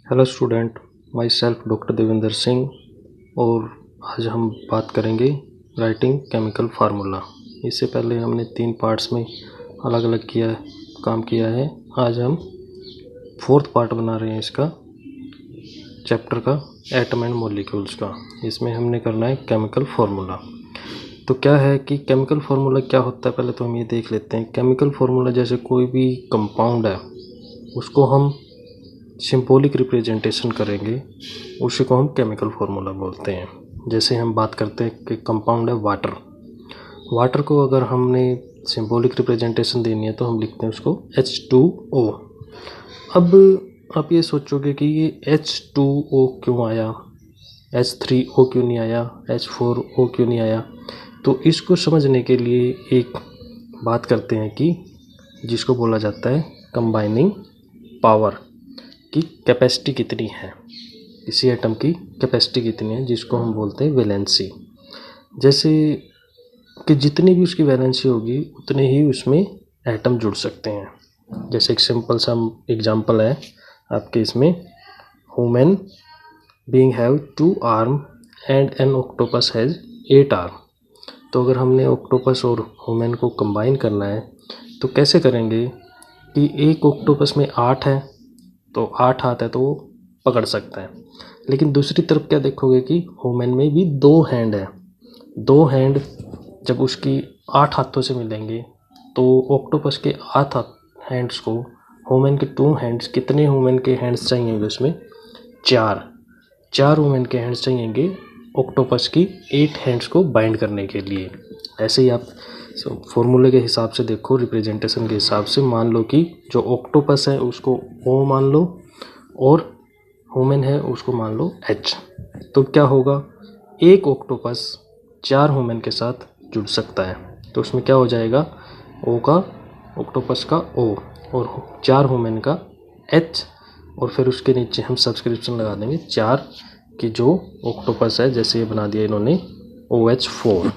Hello student, my self doctor Devendra Singh. और आज हम बात करेंगे राइटिंग केमिकल फार्मूला। इससे पहले हमने 3 पार्ट्स में अलग अलग काम किया है। आज हम 4th पार्ट बना रहे हैं इसका चैप्टर का, एटम एंड मॉलिक्यूल्स का। इसमें हमने करना है केमिकल फार्मूला। तो क्या है कि केमिकल फार्मूला क्या होता है, पहले तो हम ये देख लेते हैं। केमिकल फार्मूला जैसे कोई भी कंपाउंड है उसको हम सिंबॉलिक रिप्रेजेंटेशन करेंगे, उसी को हम केमिकल फार्मूला बोलते हैं। जैसे हम बात करते हैं कि कंपाउंड है वाटर को अगर हमने सिंबॉलिक रिप्रेजेंटेशन देनी है तो हम लिखते हैं उसको H2O। अब आप ये सोचोगे कि ये H2O क्यों आया, H3O क्यों नहीं आया, H4O क्यों नहीं आया। तो इसको समझने के लिए एक बात करते हैं कि जिसको बोला जाता है कंबाइनिंग पावर की कैपेसिटी कितनी है, किसी एटम की कैपेसिटी कितनी है, जिसको हम बोलते हैं वैलेंसी। जैसे कि जितनी भी उसकी वैलेंसी होगी उतने ही उसमें एटम जुड़ सकते हैं। जैसे एक सिंपल सा एग्जांपल है आपके इसमें, human being have 2 arm and an octopus has 8 arm. तो अगर हमने ऑक्टोपस और ह्यूमन को कंबाइन करना है तो कैसे करेंगे कि एक ऑक्टोपस में 8 है तो 8 हाथ है तो वो पकड़ सकता है। लेकिन दूसरी तरफ क्या देखोगे कि ह्यूमन में भी 2 हैंड है। 2 हैंड जब उसकी 8 हाथों से मिलेंगे तो ऑक्टोपस के 8 हैंड्स को ह्यूमन के 2 हैंड्स, कितने ह्यूमन के हैंड्स चाहिएंगे उसमें 4 ह्यूमन के हैंड्स चाहिएंगे ऑक्टोपस की 8 हैंड्स को बाइंड करने के लिए। ऐसे ही आप फॉर्मूले के हिसाब से देखो, रिप्रेजेंटेशन के हिसाब से मान लो कि जो ऑक्टोपस है उसको O मान लो और ह्यूमन है उसको मान लो H। तो क्या होगा, एक ऑक्टोपस 4 ह्यूमन के साथ जुड़ सकता है तो उसमें क्या हो जाएगा, O का ऑक्टोपस का O और 4 ह्यूमन का H, और फिर उसके नीचे हम सब्सक्रिप्शन लगा देंगे 4 की जो ऑक्टोपस है, जैसे ये बना दिया इन्होंने OH4।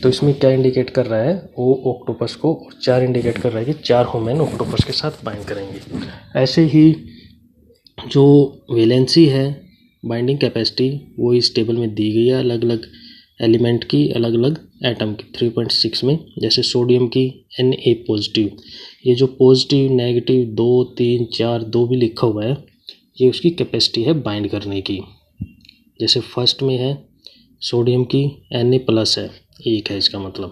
तो इसमें क्या इंडिकेट कर रहा है, O ऑक्टोपस को, और 4 इंडिकेट कर रहा है कि 4 ह्यूमन ऑक्टोपस के साथ बाइंड करेंगे। ऐसे ही जो वैलेंसी है, बाइंडिंग कैपेसिटी, वो इस टेबल में दी गई है अलग अलग एलिमेंट की, अलग अलग एटम की 3.6 में। जैसे सोडियम की Na पॉजिटिव, ये जो पॉजिटिव नेगेटिव 2 3 4 2 भी लिखा हुआ है, ये उसकी कैपेसिटी है बाइंड करने की। जैसे फर्स्ट में है सोडियम की Na प्लस है, 1 है इसका मतलब।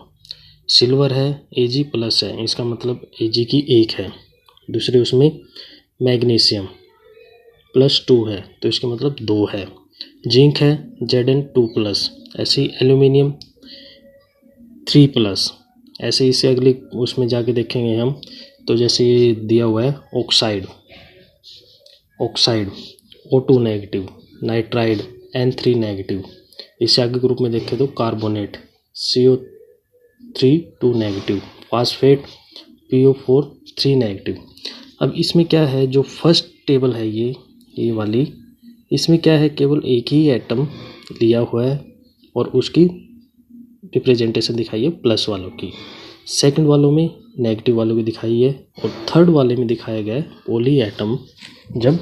सिल्वर है Ag प्लस है, इसका मतलब Ag की 1 है। दूसरे उसमें मैग्नीशियम प्लस 2 है तो इसका मतलब 2 है। जिंक है Zn2 प्लस। ऐसे ही एल्यूमिनियम 3 प्लस। ऐसे इसे अगले उसमें जाके देखेंगे हम, तो जैसे ये दिया हुआ है oxide O2 negative, nitride N3 negative. इससे आगे ग्रुप में देखें तो carbonate CO3 2 negative, phosphate PO4 3 negative. अब इसमें क्या है, जो फर्स्ट टेबल है ये वाली, इसमें क्या है, केवल एक ही एटम लिया हुआ है और उसकी रिप्रेजेंटेशन दिखाई है प्लस वालों की। सेकंड वालों में नेगेटिव वालों की दिखाई है, और थर्ड वाले में दिखाया गया है पॉली एटम, जब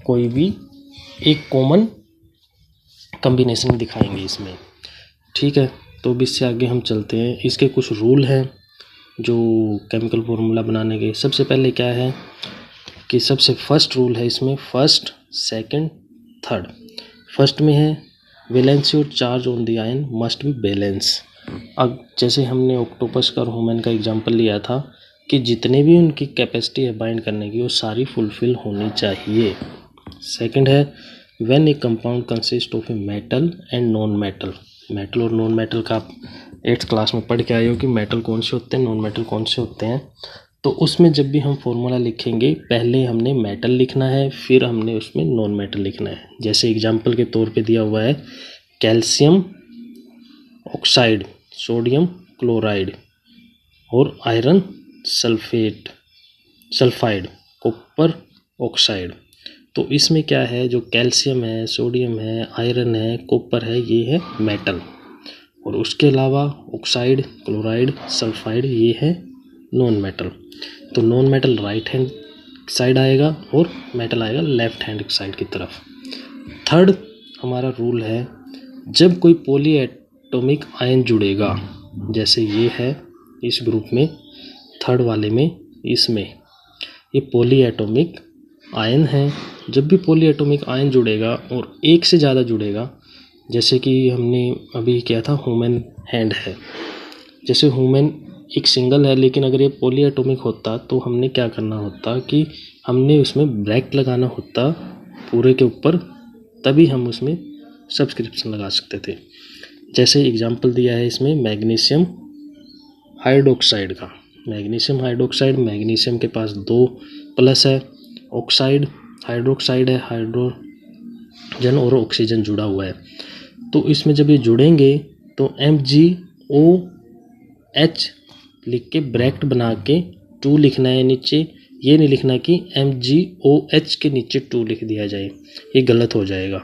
कोई भी एक कॉमन कॉम्बिनेशन दिखाएंगे इसमें। ठीक है, तो अब इससे आगे हम चलते हैं। इसके कुछ रूल हैं जो केमिकल फार्मूला बनाने के। सबसे पहले क्या है कि सबसे फर्स्ट रूल है इसमें, फर्स्ट सेकंड थर्ड। फर्स्ट में है वैलेंसी और charge on the ion must be balance. अब जैसे हमने ऑक्टोपस का और ह्यूमन का एग्जांपल लिया था कि जितने भी उनकी कैपेसिटी है बाइंड करने की वो सारी फुलफिल होनी चाहिए। सेकंड है when A compound consist of a metal and non metal. Metal और नॉन मेटल का आप 8th क्लास में पढ़ के आए हो कि मेटल कौन से होते हैं, नॉन मेटल कौन से होते हैं। तो उसमें जब भी हम फॉर्मूला लिखेंगे पहले हमने मेटल लिखना है, फिर हमने उसमें नॉन मेटल लिखना है। जैसे एग्जांपल के तौर पे दिया हुआ है कैल्शियम ऑक्साइड, सोडियम क्लोराइड और आयरन सल्फाइड, कॉपर ऑक्साइड। तो इसमें क्या है, जो कैल्शियम है, सोडियम है, आयरन है, कॉपर है, ये है मेटल, और उसके अलावा ऑक्साइड, क्लोराइड, सल्फाइड, ये है नॉन मेटल। तो non metal right hand side आएगा और मेटल आएगा लेफ्ट हैंड साइड की तरफ। थर्ड हमारा रूल है, जब कोई पॉलीएटॉमिक आयन जुड़ेगा, जैसे ये है इस ग्रुप में, थर्ड वाले में, इसमें ये पॉलीएटॉमिक आयन है, जब भी पॉलीएटॉमिक आयन जुड़ेगा और एक से ज़्यादा जुड़ेगा, जैसे कि हमने अभी किया था ह्यूमन हैंड है, जैसे ह्यूमन एक सिंगल है, लेकिन अगर ये पॉलीएटॉमिक होता तो हमने क्या करना होता कि हमने उसमें ब्रैकेट लगाना होता पूरे के ऊपर, तभी हम उसमें सब्सक्रिप्शन लगा सकते थे। जैसे एग्जांपल दिया है इसमें मैग्नीशियम हाइड्रोक्साइड का। मैग्नीशियम हाइड्रोक्साइड, मैग्नीशियम के पास 2 प्लस है, ऑक्साइड हाइड्रोक्साइड है, हाइड्रोजन और ऑक्सीजन जुड़ा हुआ है। तो इसमें जब ये जुड़ेंगे तो MgOH लिख के ब्रैकेट बना के 2 लिखना है नीचे। ये नहीं लिखना कि MgOH के नीचे 2 लिख दिया जाए, ये गलत हो जाएगा।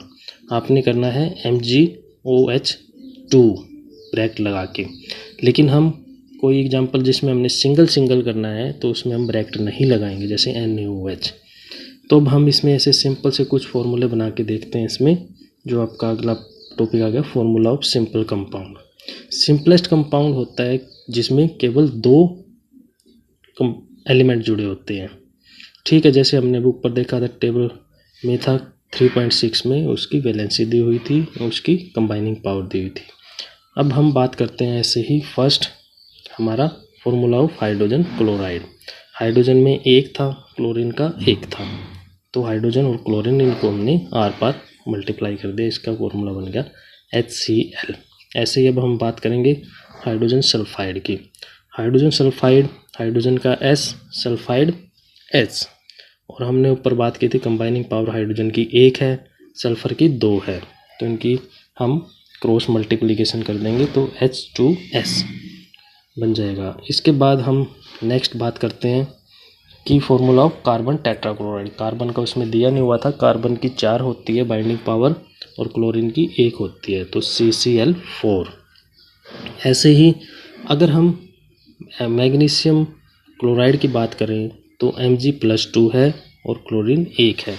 आपने करना है MgOH2 ब्रैकेट लगा के। लेकिन हम कोई एग्जांपल जिसमें हमने सिंगल करना है तो उसमें हम ब्रैकेट नहीं लगाएंगे, जैसे NaOH। तो अब हम इसमें ऐसे सिंपल से कुछ फॉर्मूले बना के देखते हैं इसमें। जो आपका अगला टॉपिक आ गया, formula of simple compound. Simplest compound होता है जिसमें केवल 2 एलिमेंट जुड़े होते हैं। ठीक है, जैसे हमने अभी ऊपर देखा था टेबल में था 3.6 में उसकी वैलेंसी दी हुई थी, उसकी कंबाइनिंग पावर दी हुई थी। अब हम बात करते हैं ऐसे ही फर्स्ट हमारा formula of hydrogen chloride. Hydrogen में 1 था, क्लोरीन का 1 था, तो हाइड्रोजन और क्लोरीन इनको हमने आर पार मल्टीप्लाई कर दिया, इसका फॉर्मूला बन गया HCl। ऐसे ही अब हम बात करेंगे हाइड्रोजन सल्फाइड की। हाइड्रोजन सल्फाइड, हाइड्रोजन का S, सल्फाइड H। और हमने ऊपर बात की थी कंबाइनिंग पावर हाइड्रोजन की 1 है, सल्फर की 2 है, तो इनकी हम क्रॉस मल्टीप्लिकेशन कर देंगे तो H2S बन जाएगा। इसके बाद हम नेक्स्ट बात करते हैं कि formula of carbon tetrachloride. Carbon का उसमें दिया नहीं हुआ था, कार्बन की 4 होती है बाइंडिंग पावर और क्लोरीन की 1 होती है, तो CCl4। ऐसे ही अगर हम मैग्नीशियम क्लोराइड की बात करें तो Mg+2 है और क्लोरीन 1 है,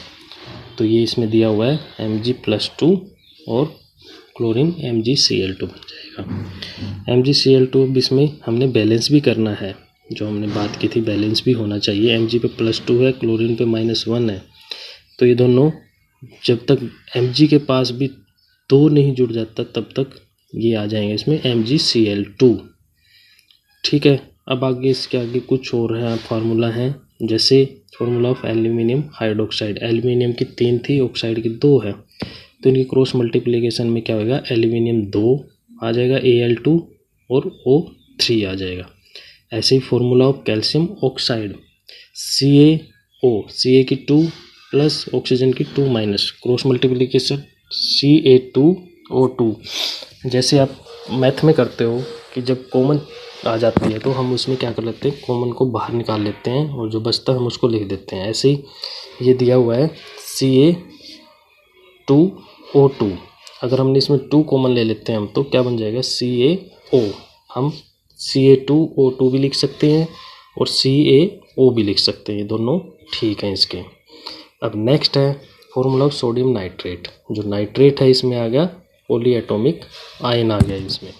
तो ये इसमें दिया हुआ है Mg+2 और क्लोरीन MgCl2 बन जाएगा। MgCl2 इसमें हमने बैलेंस भी करना है, जो हमने बात की थी बैलेंस भी होना चाहिए। Mg पे +2 है, क्लोरीन पे -1 है, तो ये दोनों जब तक Mg के पास भी 2 नहीं जुड़ जाता तब तक ये आ जाएंगे इसमें MgCl2। ठीक है, अब आगे इसके आगे कुछ और है फार्मूला हैं, जैसे formula of aluminium hydroxide. Aluminium की 3 थी, ऑक्साइड की 2 है, तो इनकी क्रॉस मल्टीप्लिकेशन में क्या होगा, एल्यूमिनियम 2 आ जाएगा, Al2 और O3 आ जाएगा। ऐसे ही formula of calcium oxide, CaO, Ca की 2 प्लस ऑक्सीजन की 2 माइनस, क्रॉस मल्टीप्लिकेशन Ca2O2। जैसे आप मैथ में करते हो कि जब कॉमन आ जाती है तो हम उसमें क्या कर लेते हैं, कॉमन को बाहर निकाल लेते हैं और जो बचता है हम उसको लिख देते हैं। ऐसे ही ये दिया हुआ है Ca2O2, अगर हमने इसमें 2 कॉमन ले लेते हैं हम तो क्या बन जाएगा, CaO। हम Ca2O2 भी लिख सकते हैं और CaO भी लिख सकते हैं, ये दोनों ठीक हैं इसके। अब नेक्स्ट है फॉर्मूला ऑफ सोडियम नाइट्रेट। जो नाइट्रेट है इसमें आ गया पॉलीएटॉमिक आयन आ गया इसमें।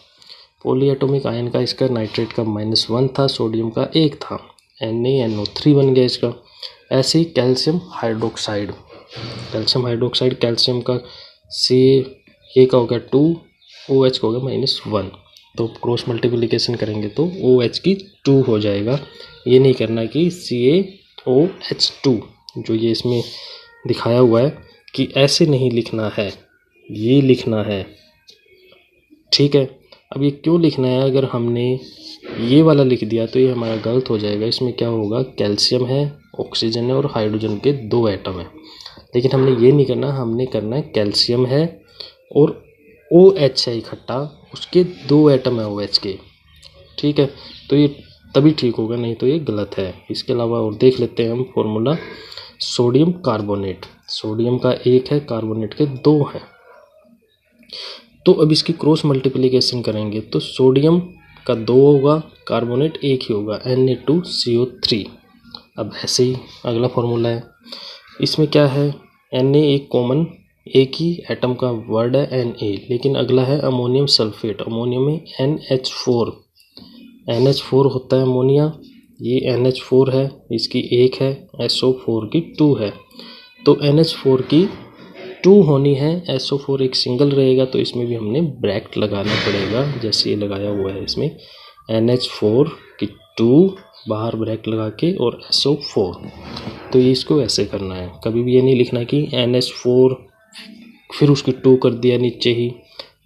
पॉलीएटॉमिक आयन का इसका नाइट्रेट का -1 था, सोडियम का 1 था, NaNO3 बन गया इसका। ऐसे ही कैल्शियम हाइड्रोक्साइड, कैल्शियम का ये का होगा 2, OH का होगा -1, तो क्रॉस मल्टीप्लिकेशन करेंगे तो OH की 2 हो जाएगा। ये नहीं करना कि CaOH2, जो ये इसमें दिखाया हुआ है कि ऐसे नहीं लिखना है, ये लिखना है। ठीक है, अब ये क्यों लिखना है, अगर हमने ये वाला लिख दिया तो ये हमारा गलत हो जाएगा। इसमें क्या होगा, कैल्शियम है, ऑक्सीजन है और हाइड्रोजन के 2 एटम है, लेकिन हमने ये नहीं करना, हमने करना है कैल्शियम है और OH है इकट्ठा, उसके 2 एटम है OH के। ठीक है, तो ये तभी ठीक होगा, नहीं तो ये गलत है। इसके अलावा और देख लेते हैं हम फॉर्मूला सोडियम कार्बोनेट। सोडियम का 1 है, कार्बोनेट के 2 हैं, तो अब इसकी क्रॉस मल्टीप्लिकेशन करेंगे तो सोडियम का 2 होगा, कार्बोनेट 1 ही होगा, Na2CO3। अब ऐसे ही अगला फार्मूला है, इसमें क्या है, Na एक कॉमन एक ही एटम का वर्ड है Na, लेकिन अगला है अमोनियम सल्फेट। अमोनियम में NH4 होता है अमोनिया, ये NH4 है, इसकी एक है, SO4 की 2 है। तो NH4 की 2 होनी है, SO4 एक सिंगल रहेगा, तो इसमें भी हमने ब्रैकेट लगाना पड़ेगा, जैसे ये लगाया हुआ है इसमें NH4 की 2 बाहर ब्रैकेट लगा के और SO4। तो ये इसको ऐसे करना है, कभी भी ये नहीं लिखना कि NH4 फिर उसकी 2 कर दिया नीचे ही,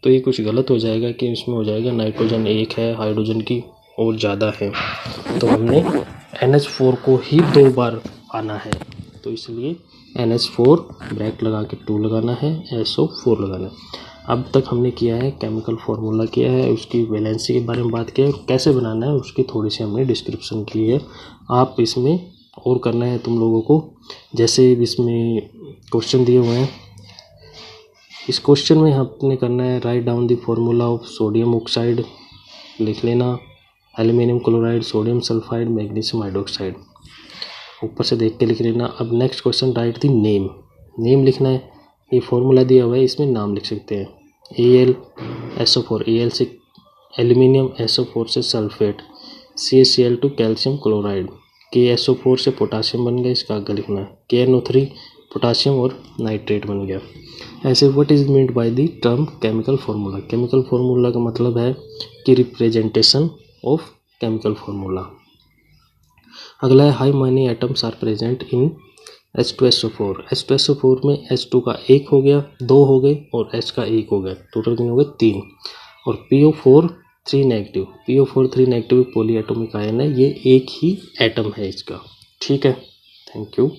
तो ये कुछ गलत हो जाएगा कि इसमें हो जाएगा नाइट्रोजन एक है, हाइड्रोजन की और ज़्यादा है, तो हमने NH4 को ही 2 बार आना है, तो इसलिए NH4 ब्रैकेट लगा के 2 लगाना है, SO4 लगाना है। अब तक हमने किया है केमिकल फार्मूला किया है, उसकी वैलेंसी के बारे में बात किया है, और कैसे बनाना है उसकी थोड़ी सी हमने डिस्क्रिप्शन की है। आप इसमें और करना है तुम लोगों को, जैसे इसमें क्वेश्चन दिए हुए हैं, इस क्वेश्चन में हमने करना है write down the formula of sodium oxide, लिख लेना, aluminium chloride, sodium sulphide, magnesium hydroxide, ऊपर से देख के लिख लेना। अब next question, right the name लिखना है, ये फार्मूला दिया हुआ है, इसमें नाम लिख सकते हैं, AlSO4, Al से एल्यूमिनियम, SO4 से sulphate, CaCl2 calcium chloride, KSO4 से पोटासियम बन गया, इसका आगे लिखना है, KNO3 पोटासियम और नाइट्रेट बन गया। ऐसे what is meant by the term chemical formula, chemical formula का मतलब है कि रिप्रेजेंटेशन ऑफ केमिकल फार्मूला। अगला है how many atoms are present in H2SO4, H2SO4 में H2 का एक हो गया, 2 हो गए, और H का एक हो गया, टोटल कितने हो गए 3, और PO4 3 negative, PO4 3 negative poly atomic ion है, ये एक ही एटम है इसका। ठीक है, थैंक यू।